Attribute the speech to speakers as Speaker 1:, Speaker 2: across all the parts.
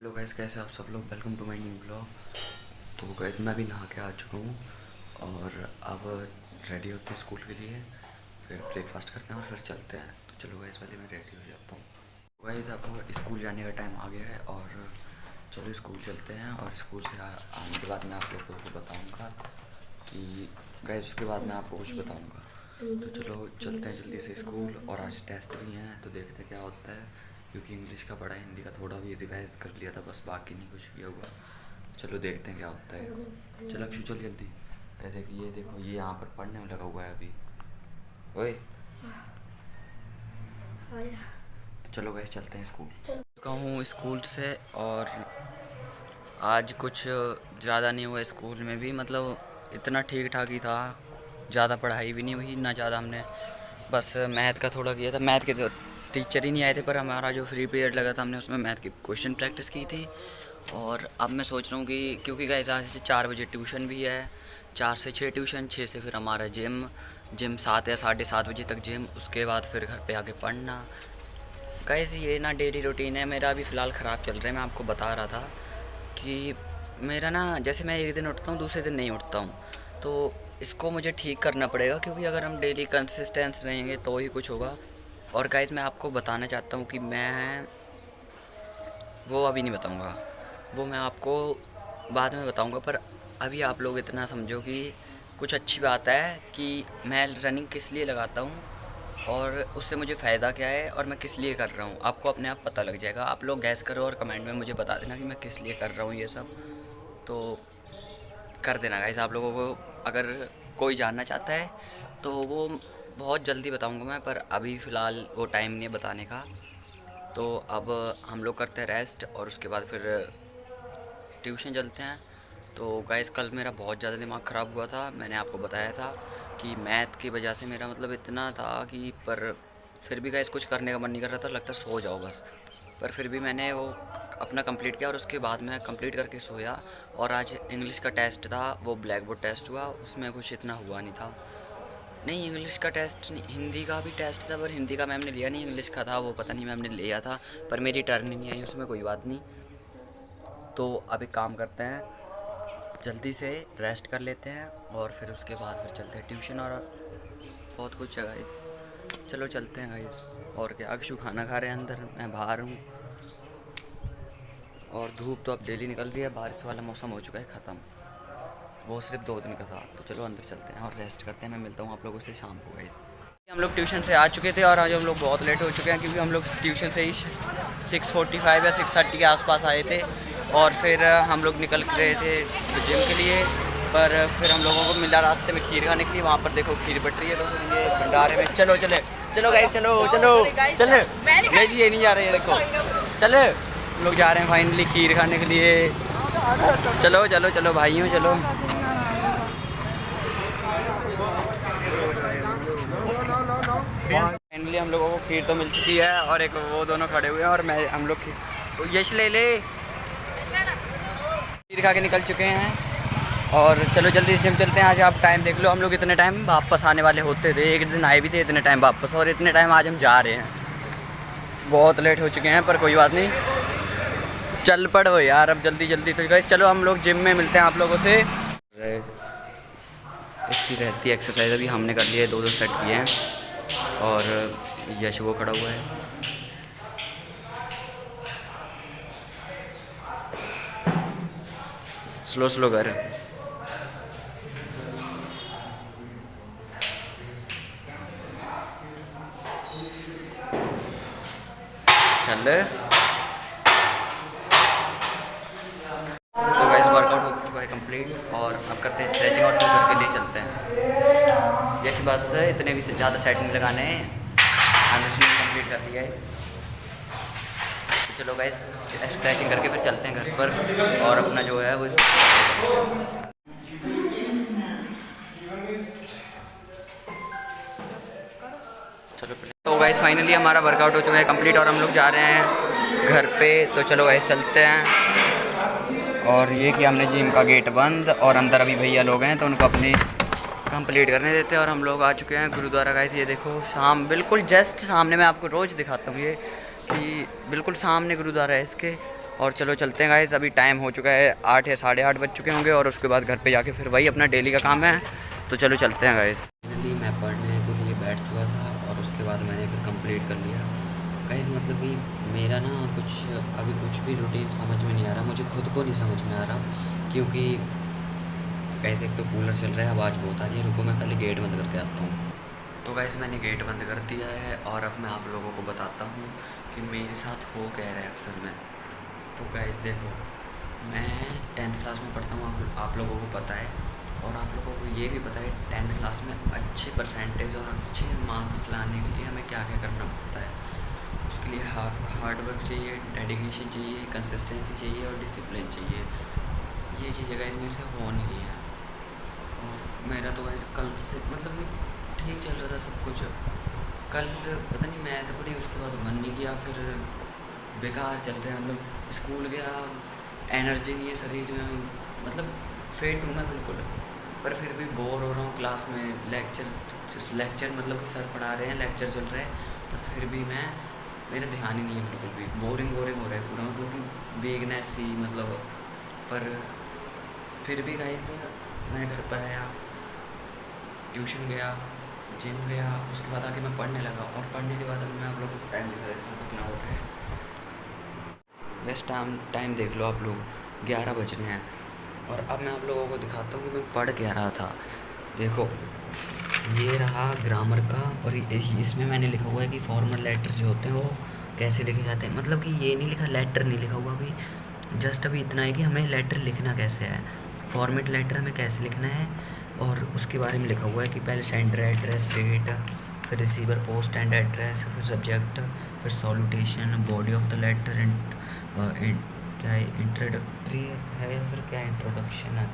Speaker 1: Hello guys, कैसे आप सब लोग। Welcome to my new blog. तो गाइस मैं भी नहा के आ चुका हूँ और अब रेडी होते हैं स्कूल के लिए। फिर ब्रेकफास्ट करते हैं और फिर चलते हैं। तो चलो गाइस, पहले मैं रेडी हो जाता हूँ। गाइस अब स्कूल जाने का टाइम आ गया है और चलो स्कूल चलते हैं। और स्कूल से आने के बाद मैं आप लोगों को बताऊँगा कि गाइस, उसके बाद मैं आपको कुछ बताऊँगा। तो चलो चलते हैं जल्दी से स्कूल। और आज टेस्ट भी हैं तो देखते हैं क्या होता है, क्योंकि इंग्लिश का पढ़ा, हिंदी का थोड़ा भी रिवाइज कर लिया था, बस बाकी नहीं कुछ किया हुआ। चलो देखते हैं क्या होता है। चलो अक्षु चल जल्दी। जैसे कि ये देखो, ये यहाँ पर पढ़ने में लगा हुआ है अभी। ओए, तो चलो गैस चलते हैं स्कूल। चुका हूँ स्कूल से और आज कुछ ज़्यादा नहीं हुआ स्कूल में भी, मतलब इतना ठीक ठाक ही था। ज़्यादा पढ़ाई भी नहीं हुई ना ज़्यादा। हमने बस मैथ का थोड़ा किया था। मैथ के तो टीचर ही नहीं आए थे, पर हमारा जो फ्री पीरियड लगा था हमने उसमें मैथ की क्वेश्चन प्रैक्टिस की थी। और अब मैं सोच रहा हूँ कि क्योंकि गाइस आज से 4 बजे ट्यूशन भी है, 4 से 6 ट्यूशन, 6 से फिर हमारा जिम 7 या 7:30 बजे तक जिम, उसके बाद फिर घर पे आके पढ़ना। गाइस ये ना डेली रूटीन है मेरा, अभी फ़िलहाल ख़राब चल रहा है। मैं आपको बता रहा था कि मेरा ना, जैसे मैं एक दिन उठता हूँ दूसरे दिन नहीं उठता हूँ, तो इसको मुझे ठीक करना पड़ेगा, क्योंकि अगर हम डेली कंसिस्टेंस रहेंगे तो ही कुछ होगा। और गाइस मैं आपको बताना चाहता हूँ कि मैं वो अभी नहीं बताऊँगा, वो मैं आपको बाद में बताऊँगा। पर अभी आप लोग इतना समझो कि कुछ अच्छी बात है कि मैं रनिंग किस लिए लगाता हूँ और उससे मुझे फ़ायदा क्या है और मैं किस लिए कर रहा हूँ, आपको अपने आप पता लग जाएगा। आप लोग गैस करो और कमेंट में मुझे बता देना कि मैं किस लिए कर रहा हूँ ये सब। तो कर देना गाइस। आप लोगों को अगर कोई जानना चाहता है तो वो बहुत जल्दी बताऊँगा मैं, पर अभी फ़िलहाल वो टाइम नहीं है बताने का। तो अब हम लोग करते हैं रेस्ट और उसके बाद फिर ट्यूशन चलते हैं। तो गाइस कल मेरा बहुत ज़्यादा दिमाग ख़राब हुआ था, मैंने आपको बताया था कि मैथ की वजह से मेरा मतलब इतना था कि, पर फिर भी गाइस कुछ करने का मन नहीं कर रहा था, लगता सो जाओ बस। पर फिर भी मैंने वो अपना कंप्लीट किया और उसके बाद मैं कंप्लीट करके सोया। और आज इंग्लिश का टेस्ट था, वो ब्लैक बोर्ड टेस्ट हुआ, उसमें कुछ इतना हुआ नहीं था। नहीं, इंग्लिश का टेस्ट नहीं, हिंदी का भी टेस्ट था, पर हिंदी का मैम ने लिया नहीं, इंग्लिश का था वो पता नहीं मैम ने लिया था, पर मेरी टर्न ही नहीं आई उसमें। कोई बात नहीं। तो अब एक काम करते हैं, जल्दी से रेस्ट कर लेते हैं और फिर उसके बाद फिर चलते हैं ट्यूशन। और बहुत कुछ है गाइस, चलो चलते हैं गाइस। और क्या, अक्षु खाना खा रहे हैं अंदर, मैं बाहर हूँ। और धूप तो अब डेली निकल रही है, बारिश वाला मौसम हो चुका है ख़त्म, वो सिर्फ 2 दिन का था। तो चलो अंदर चलते हैं और रेस्ट करते हैं। मैं मिलता हूँ आप लोगों से शाम को गाइस। हम लोग ट्यूशन से आ चुके थे और आज हम लोग बहुत लेट हो चुके हैं, क्योंकि हम लोग ट्यूशन से ही 6:45 या 6:30 के आसपास आए थे। और फिर हम लोग निकल रहे थे जिम के लिए, पर फिर हम लोगों को मिला रास्ते में खीर खाने के लिए। वहाँ पर देखो खीर बट रही है, तो ये भंडारे में चलो चलो गाइस, चलो चलो चलो। ये जी ये नहीं जा रहे हैं, देखो चलो हम लोग जा रहे हैं फाइनली खीर खाने के लिए। चलो चलो चलो भाइयों चलो। फाइनली हम लोगों को खीर तो मिल चुकी है और एक वो दोनों खड़े हुए हैं और मैं हम लोग यश ले खीर खा के निकल चुके हैं। और चलो जल्दी से जिम चलते हैं। आज आप टाइम देख लो, हम लोग इतने टाइम वापस आने वाले होते थे, एक दिन आए भी थे इतने टाइम वापस, और इतने टाइम आज हम जा रहे हैं। बहुत लेट हो चुके हैं पर कोई बात नहीं, चल पड़ो यार अब जल्दी जल्दी। तो गाइस चलो हम लोग जिम में मिलते हैं आप लोगों से। इसकी रहती है एक्सरसाइज, अभी हमने कर लिया है, 2 सेट किए हैं। और यश वो खड़ा हुआ है। स्लो स्लो कर। चल। तो गाइस वर्कआउट हो चुका है कंप्लीट और अब करते हैं स्ट्रेचिंग और फिर घर के लिए चलते हैं। यश बस इतने भी ज़्यादा सेट नहीं लगाने हैं, हमने उसने कंप्लीट कर लिया है। तो चलो गाइस स्ट्रेचिंग करके फिर चलते हैं घर पर और अपना जो है वो चलो। तो गाइस फाइनली हमारा वर्कआउट हो चुका है कंप्लीट और हम लोग जा रहे हैं घर पे। तो चलो गाइस चलते हैं। और ये कि हमने जिम का गेट बंद और अंदर अभी भैया लोग हैं तो उनको अपनी कंप्लीट करने देते हैं। और हम लोग आ चुके हैं गुरुद्वारा गाइस। ये देखो शाम बिल्कुल जस्ट सामने, मैं आपको रोज़ दिखाता हूँ ये कि बिल्कुल सामने गुरुद्वारा है इसके। और चलो चलते हैं गाइस, अभी टाइम हो चुका है 8 या 8:30 बज चुके होंगे और उसके बाद घर पे जाके फिर वही अपना डेली का काम है। तो चलो चलते हैं गाइस। फाइनली मैं पढ़ने के लिए बैठ चुका था और उसके बाद मैंने फिर कंप्लीट कर लिया गाइस। मतलब कि मेरा ना अभी कुछ भी रूटीन समझ में नहीं आ रहा, मुझे खुद को नहीं समझ में आ रहा, क्योंकि गाइस एक तो कूलर चल रहा है, आवाज़ बहुत आ रही है। रुको मैं पहले गेट बंद करके आता हूँ। तो गाइस मैंने गेट बंद कर दिया है और अब मैं आप लोगों को बताता हूँ कि मेरे साथ हो क्या रहा है अक्सर में। तो गाइस देखो, मैं 10th क्लास में पढ़ता हूँ, आप लोगों को पता है, और आप लोगों को ये भी पता है 10th क्लास में अच्छे परसेंटेज और अच्छे मार्क्स लाने के लिए हमें क्या क्या करना पड़ता है। उसके लिए हार्ड वर्क चाहिए, डेडिकेशन चाहिए, कंसिस्टेंसी चाहिए और डिसिप्लिन चाहिए। ये चीज़ें गाइस मेरे से हो नहीं रही है। और मेरा तो गाइस कल से मतलब कि ठीक चल रहा था सब कुछ, कल पता नहीं मैथ पढ़ी, उसके बाद मन नहीं किया, फिर बेकार चल रहा है। मतलब स्कूल गया, एनर्जी नहीं है शरीर में, मतलब फिट हूँ मैं बिल्कुल, पर फिर भी बोर हो रहा हूँ क्लास में। लेक्चर मतलब कि सर पढ़ा रहे हैं, लेक्चर चल रहा है, पर फिर भी मेरा ध्यान ही नहीं है बिल्कुल भी। बोरिंग हो रहा है पूरा, मतलब कि बेगनेस सी मतलब। पर फिर भी गाइस मैं घर पर आया, ट्यूशन गया, जिम गया, उसके बाद आके मैं पढ़ने लगा। और पढ़ने के बाद मैं आप लोगों को टाइम दिखा देता हूँ कितना हो रहा है। बेस्ट टाइम देख लो आप लोग, 11 बज रहे हैं। और अब मैं आप लोगों को दिखाता हूँ कि मैं पढ़ क्या रहा था। देखो ये रहा ग्रामर का, और इसमें मैंने लिखा हुआ है कि फॉर्मल लेटर जो होते हैं वो कैसे लिखे जाते हैं। मतलब कि ये नहीं लिखा, लेटर नहीं लिखा हुआ अभी, जस्ट अभी इतना है कि हमें लेटर लिखना कैसे है, फॉर्मेट लेटर हमें कैसे लिखना है, और उसके बारे में लिखा हुआ है कि पहले सेंडर एड्रेस, डेट, फिर रिसीवर पोस्ट एंड एड्रेस, फिर सब्जेक्ट, फिर सॉल्यूटेशन, बॉडी ऑफ द लेटर, क्या है इंट्रोडक्टरी है या फिर क्या इंट्रोडक्शन है,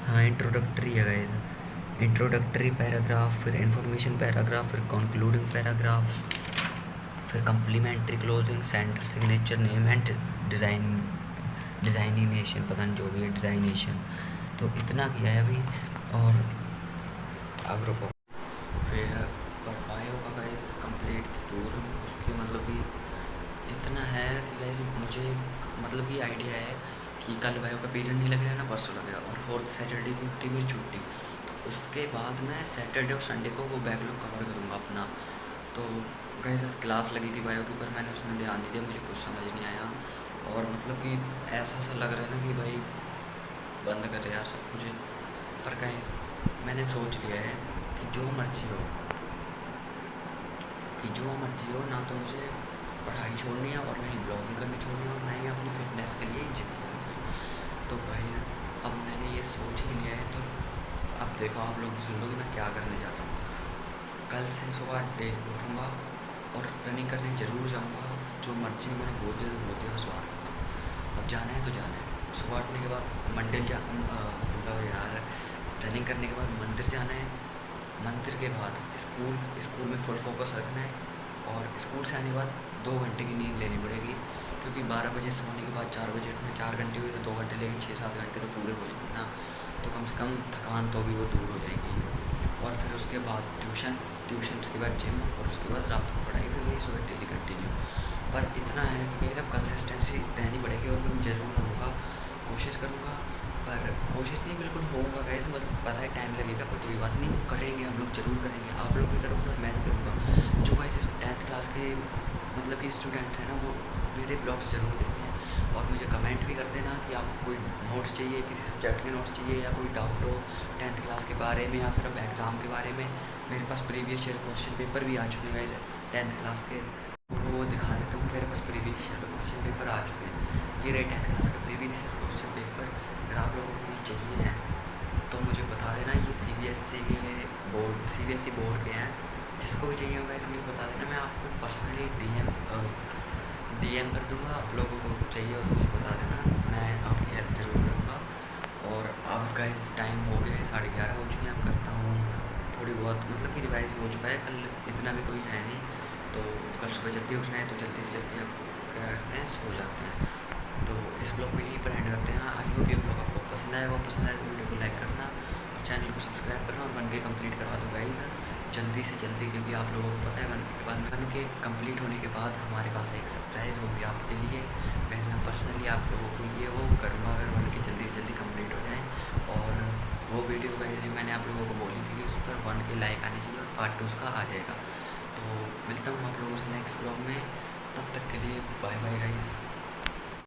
Speaker 1: हाँ इंट्रोडक्टरी है गाइस। इंट्रोडक्टरी पैराग्राफ, फिर इंफॉर्मेशन पैराग्राफ, फिर कंक्लूडिंग पैराग्राफ, फिर complimentary closing, sender signature, name and designation, पता नहीं जो भी है डिज़ाइनेशन। तो इतना किया है अभी। और अब रुको, फिर बायो का गाइस कंप्लीट दूर उसके मतलब कि इतना है कि गाइस मुझे मतलब कि आइडिया है कि कल बायो का पीरियड नहीं लगेगा ना, परसों लगेगा, और 4th सैटरडे की होती मेरी छुट्टी। तो उसके बाद मैं सैटरडे और संडे को वो बैकलॉग कवर करूँगा अपना। तो गाइस क्लास लगी थी बायो की, पर मैंने उसमें ध्यान नहीं दिया, मुझे कुछ समझ नहीं आया। और मतलब कि ऐसा सा लग रहा है ना कि भाई बंद कर यार सब कुछ। पर गाइस मैंने सोच लिया है कि जो मर्जी हो ना, तो मुझे पढ़ाई छोड़नी है और ना ही ब्लॉगिंग करनी छोड़नी है और ना ही अपनी फिटनेस के लिए जिम करनी है। तो भाई अब मैंने ये सोच ही लिया है, तो अब देखो आप लोग भी सुन लो कि मैं क्या करने जा रहा हूँ। कल से सुबह उठूँगा और रनिंग करने ज़रूर जाऊँगा। जो मर्जी मैंने बोल दिया बस बात करता हूँ। अब जाना है तो जाना है। सुबह उठने के बाद मतलब यार रनिंग करने के बाद मंदिर जाना है, मंदिर के बाद स्कूल में फुल फोकस रखना है, और स्कूल से आने के बाद 2 घंटे की नींद लेनी पड़ेगी, क्योंकि 12 बजे सोने के बाद 4 बजे उठने 4 घंटे हुए तो 2 घंटे लेगी, 6-7 घंटे तो पूरे हो जाएंगे ना। तो कम से कम थकान तो भी वो दूर हो जाएगी। और फिर उसके बाद ट्यूशन के बाद जिम, और उसके बाद रात को पढ़ाई, फिर वही सुबह डेली कंटिन्यू। पर इतना है कि सब कंसिस्टेंसी रहनी पड़ेगी, और मैं ज़रूर रहूँगा, कोशिश करूँगा। पर कोशिश नहीं बिल्कुल होगा गाइस, मतलब पता है टाइम लगेगा, पर कोई बात नहीं, करेंगे हम लोग, ज़रूर करेंगे। आप लोग भी करोगे और मैं भी करूँगा। जो गाइस 10th क्लास के मतलब कि स्टूडेंट्स हैं ना, वो मेरे ब्लॉग्स ज़रूर देखें, और मुझे कमेंट भी कर देना कि आपको कोई नोट्स चाहिए, किसी सब्जेक्ट के नोट्स चाहिए, या कोई डाउट हो 10th क्लास के बारे में, या फिर अब एग्ज़ाम के बारे में। मेरे पास प्रीवियस ईयर क्वेश्चन पेपर भी आ चुके हैं गाइस 10th क्लास के, वो दिखा देता हूँ। मेरे पास प्रीवियस ईयर क्वेश्चन पेपर आ चुके हैं, ये रहे 10th क्लास का प्रीवियस ईयर क्वेश्चन पेपर। अगर आप लोगों को ये चाहिए हैं तो मुझे बता देना। ये CBSE बोर्ड के हैं, जिसको भी चाहिए होगा इसमें बता देना, मैं आपको पर्सनली DM कर दूँगा। आप लोगों को चाहिए हो तो मुझे बता देना, मैं आपकी हेल्प ज़रूर करूँगा। और अब गाइस टाइम हो गया है, 11:30 हो चुके हैं। अब करता हूँ थोड़ी बहुत, मतलब कि रिवाइज हो चुका है, कल इतना भी कोई है नहीं, तो कल सुबह जल्दी उठना है, तो जल्दी से जल्दी अब क्या करते हैं, सो जाते हैं। तो इस ब्लॉग को यहीं पर एंड करते हैं। आई होप ये ब्लॉग आपको पसंद आएगा तो वीडियो को लाइक करना और चैनल को सब्सक्राइब करना और 1K कंप्लीट करवा दो गाइस। जल्दी से जल्दी, क्योंकि आप लोगों को पता है वन के कंप्लीट होने के बाद हमारे पास एक सरप्राइज़ होगी आपके लिए। वैसे मैं पर्सनली आप लोगों को ये वो करूँगा अगर वन के जल्दी से जल्दी कंप्लीट हो जाए। और वो वीडियो गाइस जो मैंने आप लोगों को बोली थी कि उस पर 1 के लाइक आने चाहिए और पार्ट 2 उसका आ जाएगा। तो मिलता हूँ आप लोगों से नेक्स्ट ब्लॉग में, तब तक के लिए बाय बाय गाइस।